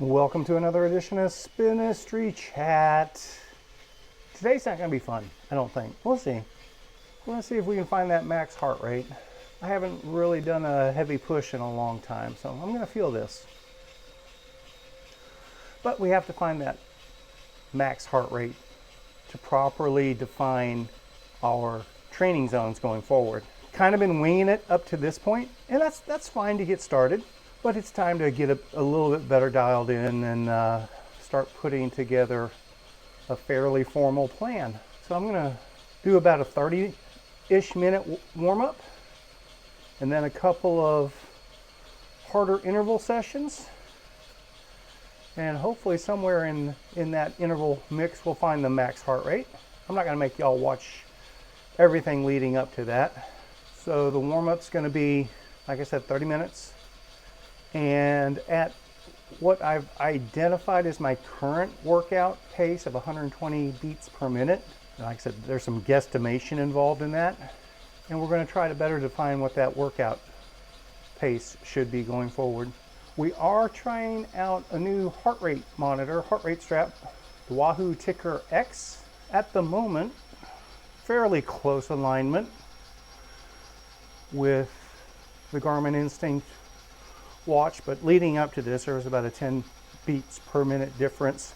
Welcome to another edition of Spinistry Chat. Today's not going to be fun, I don't think. We'll see. We're going to see if we can find that max heart rate. I haven't really done a heavy push in a long time, so I'm going to feel this. But we have to find that max heart rate to properly define our training zones going forward. Kind of been winging it up to this point, and that's fine to get started. But it's time to get a little bit better dialed in and start putting together a fairly formal plan. So I'm going to do about a 30-ish minute warm-up and then a couple of harder interval sessions. And hopefully somewhere in that interval mix we'll find the max heart rate. I'm not going to make y'all watch everything leading up to that. So the warm-up's going to be, like I said, 30 minutes. And at what I've identified as my current workout pace of 120 beats per minute, and like I said, there's some guesstimation involved in that, and we're going to try to better define what that workout pace should be going forward. We are trying out a new heart rate monitor, heart rate strap, the Wahoo Ticker X. At the moment, fairly close alignment with the Garmin Instinct watch, but leading up to this there was about a 10 beats per minute difference.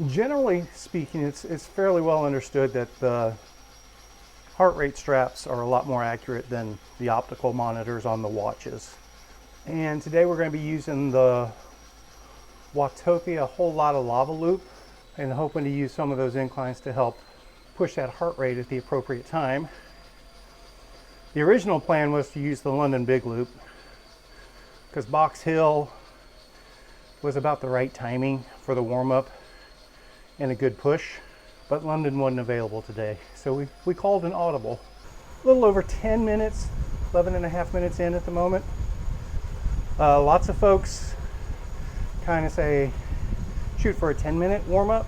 Generally speaking, it's fairly well understood that the heart rate straps are a lot more accurate than the optical monitors on the watches. And today we're going to be using the Watopia Whole Lotta Lava Loop and hoping to use some of those inclines to help push that heart rate at the appropriate time. The original plan was to use the London Big Loop because Box Hill was about the right timing for the warm-up and a good push, but London wasn't available today, so we called an audible. A little over 10 minutes, 11 and a half minutes in at the moment. Lots of folks kind of say shoot for a 10-minute warm-up.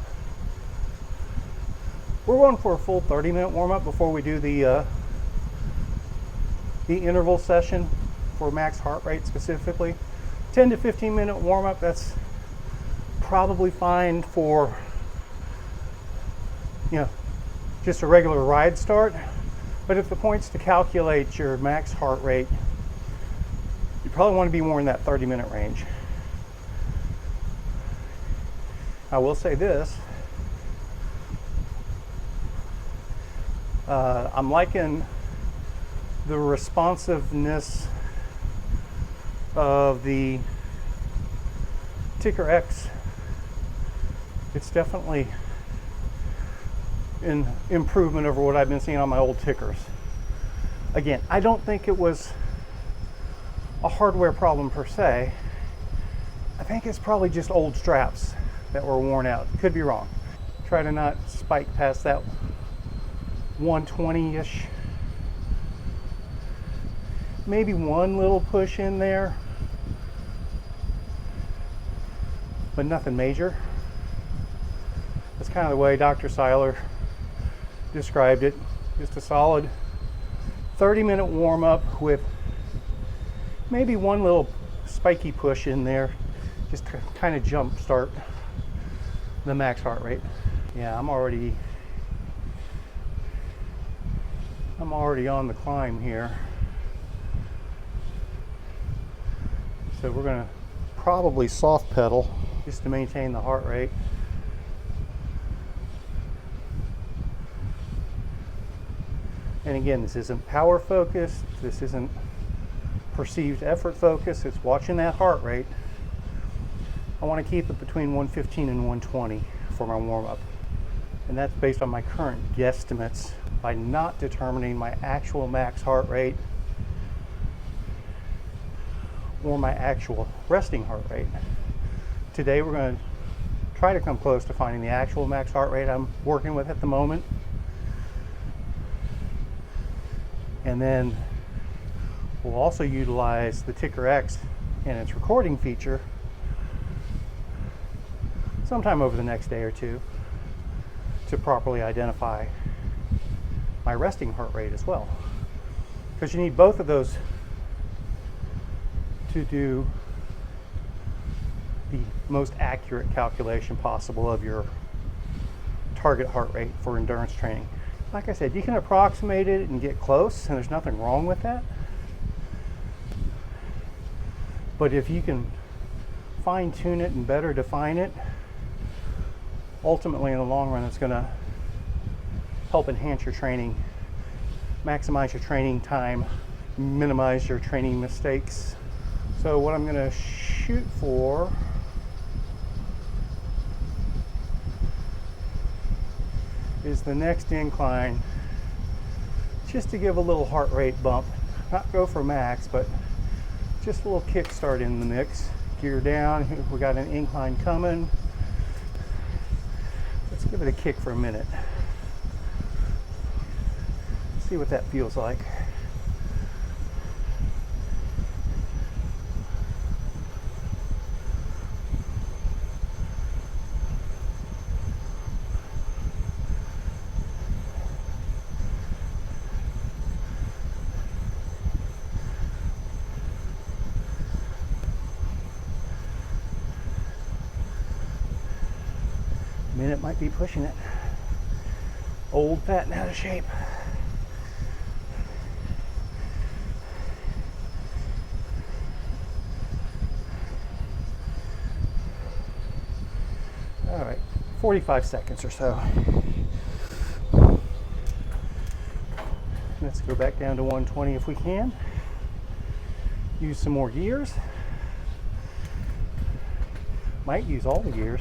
We're going for a full 30-minute warm-up before we do the interval session for max heart rate specifically. 10 to 15 minute warm-up, that's probably fine for, just a regular ride start. But if the point's to calculate your max heart rate, you probably want to be more in that 30-minute range. I will say this, I'm liking the responsiveness of the Ticker X. It's definitely an improvement over what I've been seeing on my old tickers. Again, I don't think it was a hardware problem per se. I think it's probably just old straps that were worn out. Could be wrong. Try to not spike past that 120-ish. Maybe one little push in there, but nothing major. That's kind of the way Dr. Seiler described it. Just a solid 30-minute warm-up with maybe one little spiky push in there, just to kind of jump start the max heart rate. Yeah, I'm already on the climb here. So we're going to probably soft pedal just to maintain the heart rate. And again, this isn't power focused, this isn't perceived effort focused, it's watching that heart rate. I want to keep it between 115 and 120 for my warm-up. And that's based on my current guesstimates by not determining my actual max heart rate or my actual resting heart rate. Today we're going to try to come close to finding the actual max heart rate I'm working with at the moment. And then we'll also utilize the Ticker X and its recording feature sometime over the next day or two to properly identify my resting heart rate as well. Because you need both of those to do the most accurate calculation possible of your target heart rate for endurance training. Like I said, you can approximate it and get close, and there's nothing wrong with that. But if you can fine tune it and better define it, ultimately in the long run, it's going to help enhance your training, maximize your training time, minimize your training mistakes. So what I'm going to shoot for is the next incline, just to give a little heart rate bump. Not go for max, but just a little kickstart in the mix. Gear down, we got an incline coming. Let's give it a kick for a minute. See what that feels like. Minute might be pushing it. Old, fat, and out of shape. All right, 45 seconds or so. Let's go back down to 120 if we can. Use some more gears. Might use all the gears.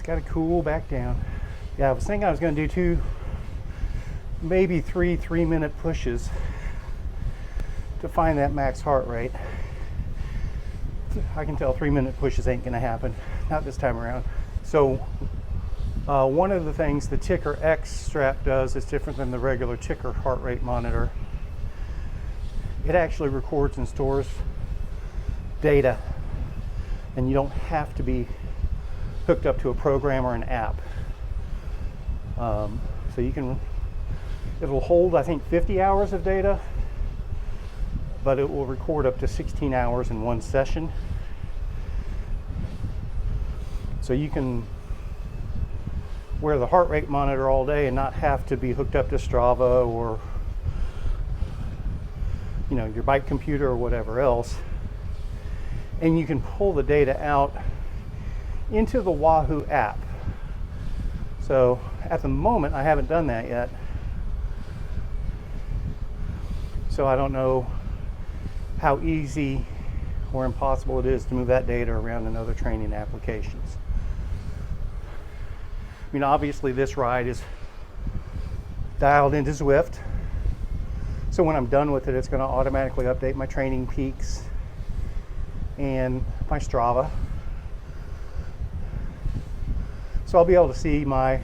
Got to cool back down. Yeah, I was thinking I was going to do maybe three 3-minute pushes to find that max heart rate. I can tell 3-minute pushes ain't going to happen, not this time around. So one of the things the Ticker X strap does is different than the regular Ticker heart rate monitor. It actually records and stores data, and you don't have to be hooked up to a program or an app. So you can, it'll hold, I think, 50 hours of data, but it will record up to 16 hours in one session. So you can wear the heart rate monitor all day and not have to be hooked up to Strava or, you know, your bike computer or whatever else. And you can pull the data out into the Wahoo app. So at the moment I haven't done that yet, so I don't know how easy or impossible it is to move that data around in other training applications. I mean, obviously this ride is dialed into Zwift, so when I'm done with it, it's going to automatically update my training peaks and my Strava. So I'll be able to see my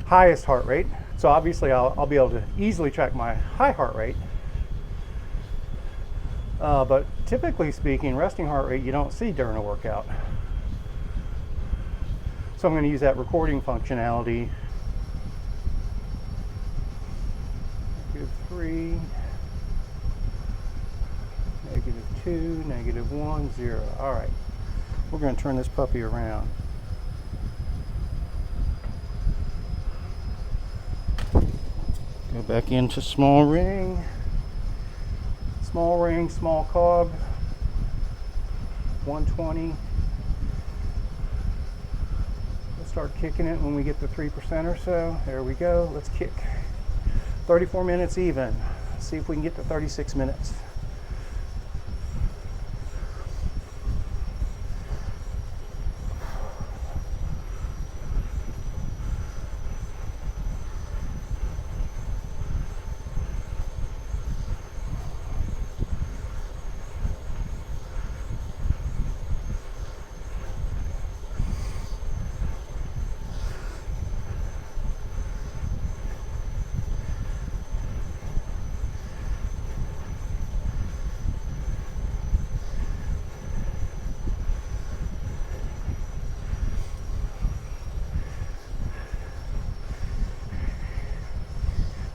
highest heart rate. So obviously I'll be able to easily track my high heart rate. But typically speaking, resting heart rate you don't see during a workout. So I'm going to use that recording functionality. -3, -2, -1, 0. All right, we're going to turn this puppy around. Go back into small ring, small cog, 120. We'll start kicking it when we get to 3% or so. There we go. Let's kick. 34 minutes even. Let's see if we can get to 36 minutes.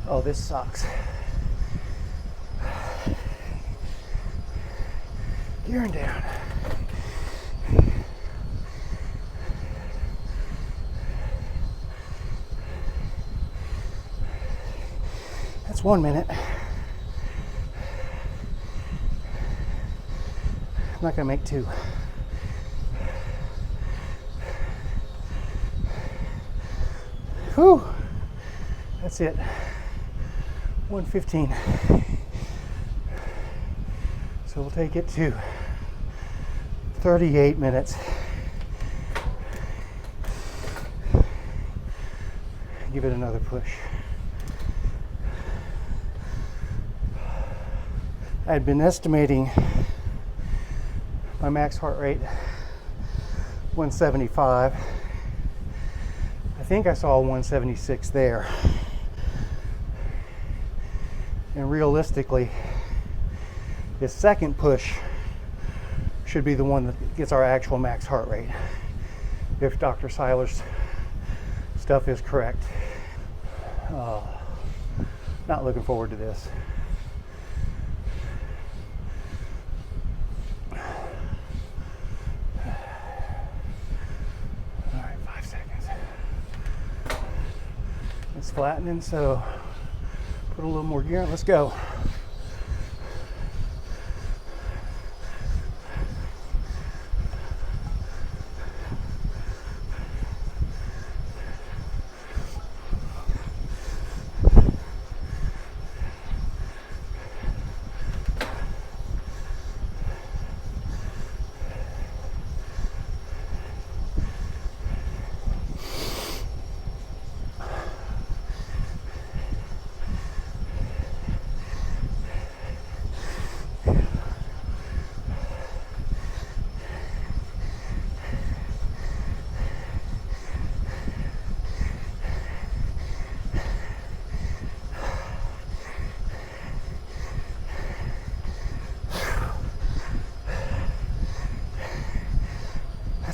Oh, this sucks. Gearing down. 1 minute. I'm not gonna make 2. Whew, that's it. 1:15. So we'll take it to 38 minutes. Give it another push. I had been estimating my max heart rate 175. I think I saw 176 there. And realistically, this second push should be the one that gets our actual max heart rate, if Dr. Seiler's stuff is correct. Not looking forward to this. All right, 5 seconds. It's flattening, so put a little more gear in. Let's go.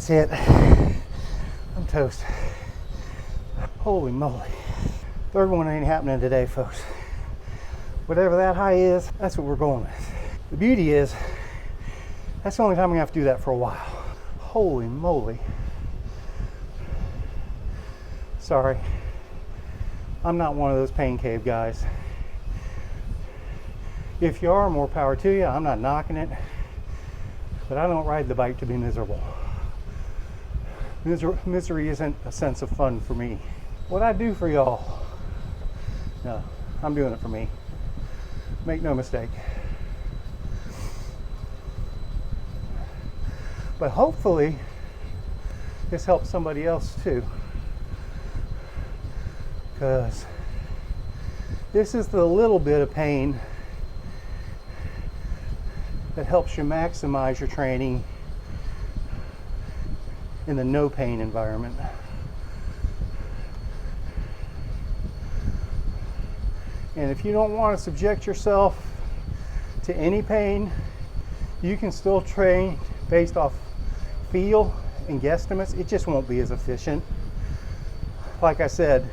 That's it. I'm toast. Holy moly. Third one ain't happening today, folks. Whatever that high is, that's what we're going with. The beauty is, that's the only time I'm gonna have to do that for a while. Holy moly. Sorry. I'm not one of those pain cave guys. If you are, more power to you. I'm not knocking it. But I don't ride the bike to be miserable. Misery isn't a sense of fun for me. What I do for y'all, no, I'm doing it for me. Make no mistake. But hopefully, this helps somebody else too. Because this is the little bit of pain that helps you maximize your training in the no pain environment. And if you don't want to subject yourself to any pain, you can still train based off feel and guesstimates. It just won't be as efficient. Like I said,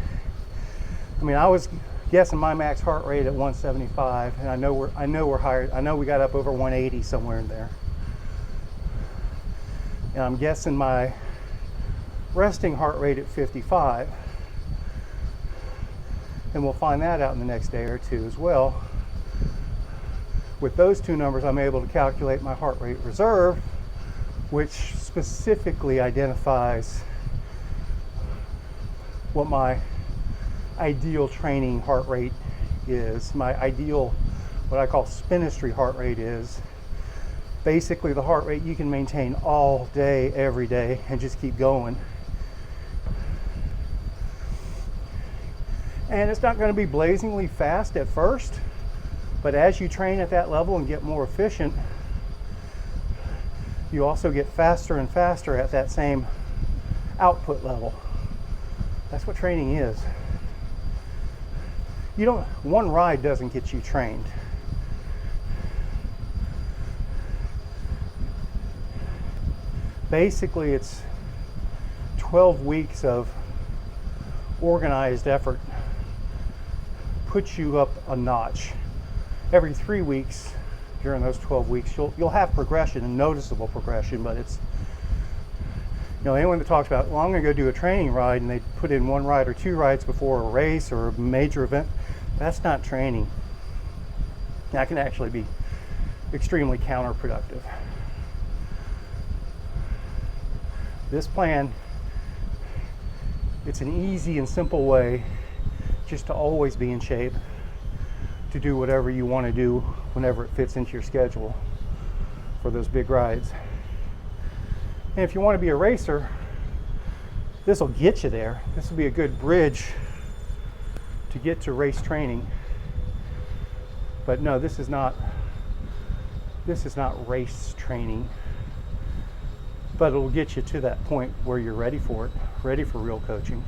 I mean, I was guessing my max heart rate at 175, and I know we're higher. I know we got up over 180 somewhere in there. And I'm guessing my resting heart rate at 55. And we'll find that out in the next day or two as well. With those two numbers, I'm able to calculate my heart rate reserve, which specifically identifies what my ideal training heart rate is. My ideal, what I call spinistry heart rate is basically the heart rate you can maintain all day, every day, and just keep going. And it's not going to be blazingly fast at first, but as you train at that level and get more efficient, you also get faster and faster at that same output level. That's what training is. One ride doesn't get you trained. Basically, it's 12 weeks of organized effort puts you up a notch. Every 3 weeks during those 12 weeks, you'll have progression, and noticeable progression, but it's, anyone that talks about, well, I'm gonna go do a training ride, and they put in one ride or two rides before a race or a major event, That's not training. That can actually be extremely counterproductive. This plan, it's an easy and simple way just to always be in shape, to do whatever you want to do whenever it fits into your schedule for those big rides. And if you want to be a racer, this will get you there. This will be a good bridge to get to race training. But no, this is not race training. But it'll get you to that point where you're ready for it, ready for real coaching.